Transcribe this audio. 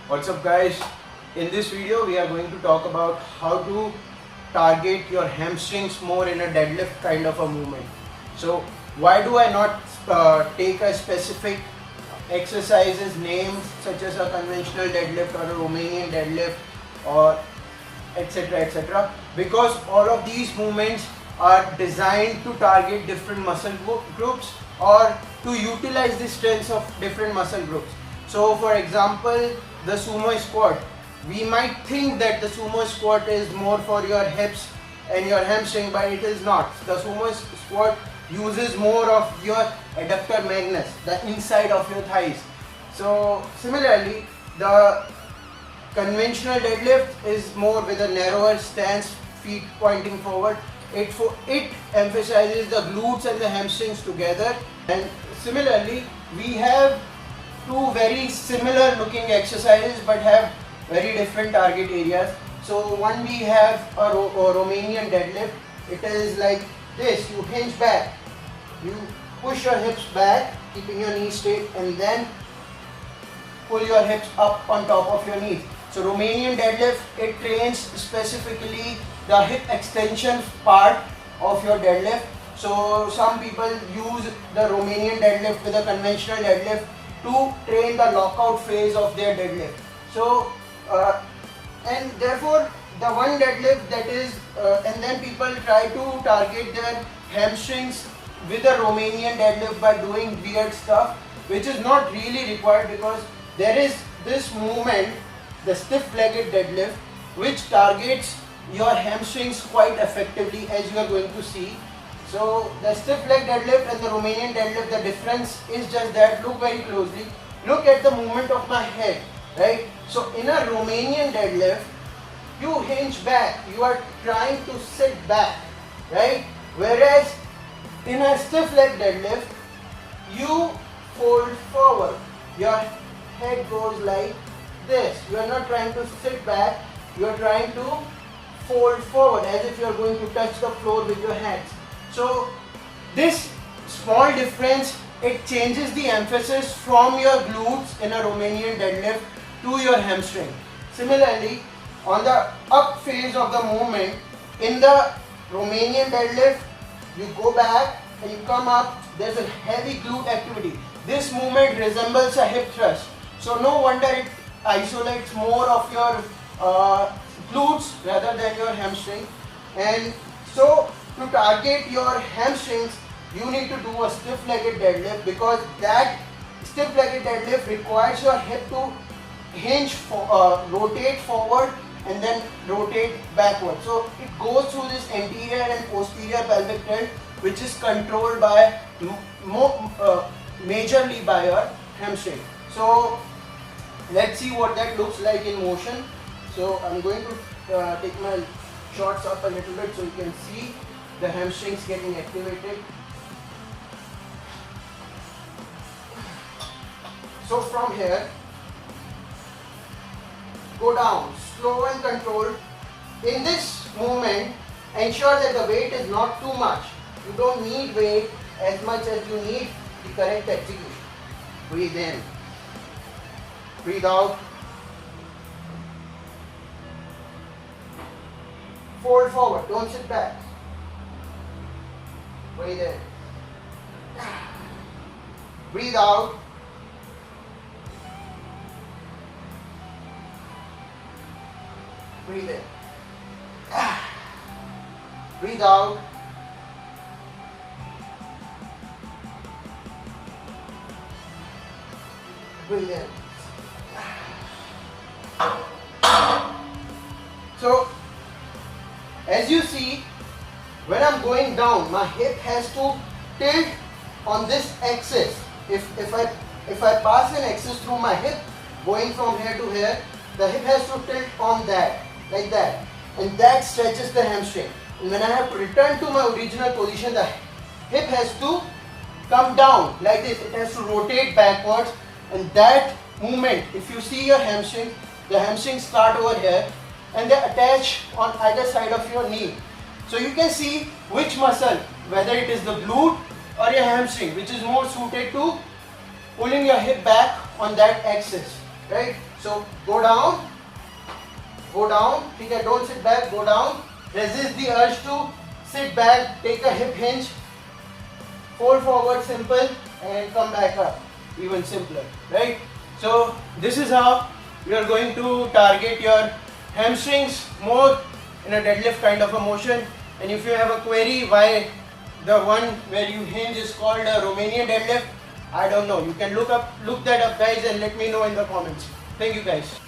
What's up guys? In this video we are going to talk about how to target your hamstrings more in a deadlift kind of a movement. So why do I not take a specific exercises names such as a conventional deadlift or a Romanian deadlift or etc. Because all of these movements are designed to target different muscle groups or to utilize the strengths of different muscle groups. So for example, the sumo squat, we might think that the sumo squat is more for your hips and your hamstring, but it is not. The sumo squat uses more of your adductor magnus, the inside of your thighs. So similarly, the conventional deadlift is more with a narrower stance, feet pointing forward. It emphasizes the glutes and the hamstrings together. And similarly, we have two very similar looking exercises but have very different target areas. So one we have a Romanian deadlift. It is like this: you hinge back, you push your hips back, keeping your knees straight, and then pull your hips up on top of your knees. So Romanian deadlift, it trains specifically the hip extension part of your deadlift. So some people use the Romanian deadlift with a conventional deadlift to train the lockout phase of their deadlift. So and therefore the one deadlift that is and then people try to target their hamstrings with a Romanian deadlift by doing weird stuff, which is not really required, because there is this movement, the stiff-legged deadlift, which targets your hamstrings quite effectively, as you are going to see. So the stiff leg deadlift and the Romanian deadlift, the difference is just that. Look very closely. Look at the movement of my head, right? So in a Romanian deadlift, you hinge back, you are trying to sit back, right? Whereas in a stiff leg deadlift, you fold forward. Your head goes like this. You are not trying to sit back, you are trying to fold forward as if you are going to touch the floor with your hands. So this small difference, it changes the emphasis from your glutes in a Romanian deadlift to your hamstring. Similarly, on the up phase of the movement, in the Romanian deadlift, you go back and you come up, there's a heavy glute activity. This movement resembles a hip thrust. So no wonder it isolates more of your glutes rather than your hamstring. And so to target your hamstrings, you need to do a stiff-legged deadlift, because that stiff-legged deadlift requires your hip to hinge, rotate forward and then rotate backward. So it goes through this anterior and posterior pelvic tilt, which is controlled by majorly by your hamstring. So let's see what that looks like in motion. So I'm going to take my shorts up a little bit so you can see the hamstrings getting activated. So from here, go down, slow and controlled. In this movement, ensure that the weight is not too much. You don't need weight as much as you need the correct execution. Breathe in, breathe out. Fold forward, don't sit back. Breathe in. Breathe out. Breathe in. Breathe out. Breathe in. So as you see, when I'm going down, my hip has to tilt on this axis. If I pass an axis through my hip, going from here to here, the hip has to tilt on that, like that, and that stretches the hamstring. And when I have to return to my original position, the hip has to come down like this. It has to rotate backwards, and that movement, if you see your hamstring, the hamstrings start over here and they attach on either side of your knee. So you can see which muscle, whether it is the glute or your hamstring, which is more suited to pulling your hip back on that axis, right? So go down, okay, don't sit back, go down, resist the urge to sit back, take a hip hinge, fold forward, simple, and come back up, even simpler, right? So this is how you are going to target your hamstrings more in a deadlift kind of a motion. And if you have a query why the one where you hinge is called a Romanian deadlift, I don't know. You can look that up, guys, and let me know in the comments. Thank you, guys.